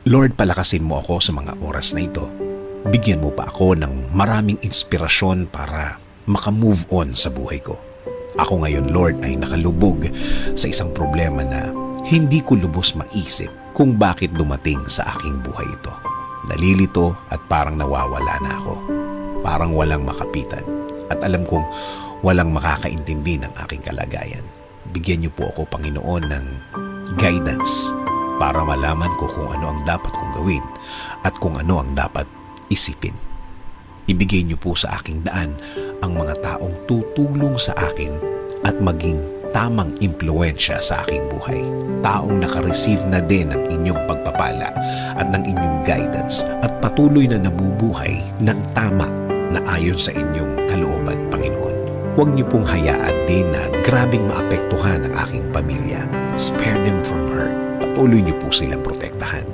Lord, palakasin mo ako sa mga oras na ito. Bigyan mo pa ako ng maraming inspirasyon para makamove on sa buhay ko. Ako ngayon, Lord, ay nakalubog sa isang problema na hindi ko lubos maisip kung bakit dumating sa aking buhay ito. Nalilito at parang nawawala na ako. Parang walang makapitan. At alam kong walang makakaintindi ng aking kalagayan. Bigyan niyo po ako, Panginoon, ng guidance para malaman ko kung ano ang dapat kong gawin at kung ano ang dapat isipin. Ibigay niyo po sa aking daan ang mga taong tutulong sa akin at maging tamang impluensya sa aking buhay. Taong nakareceive na din ng inyong pagpapala at ng inyong guidance at patuloy na nabubuhay ng tama na ayon sa inyong kalooban, Panginoon. Huwag niyo pong hayaan din na grabing maapektuhan ang aking pamilya. Spare them from hurt. Patuloy niyo po silang protektahan.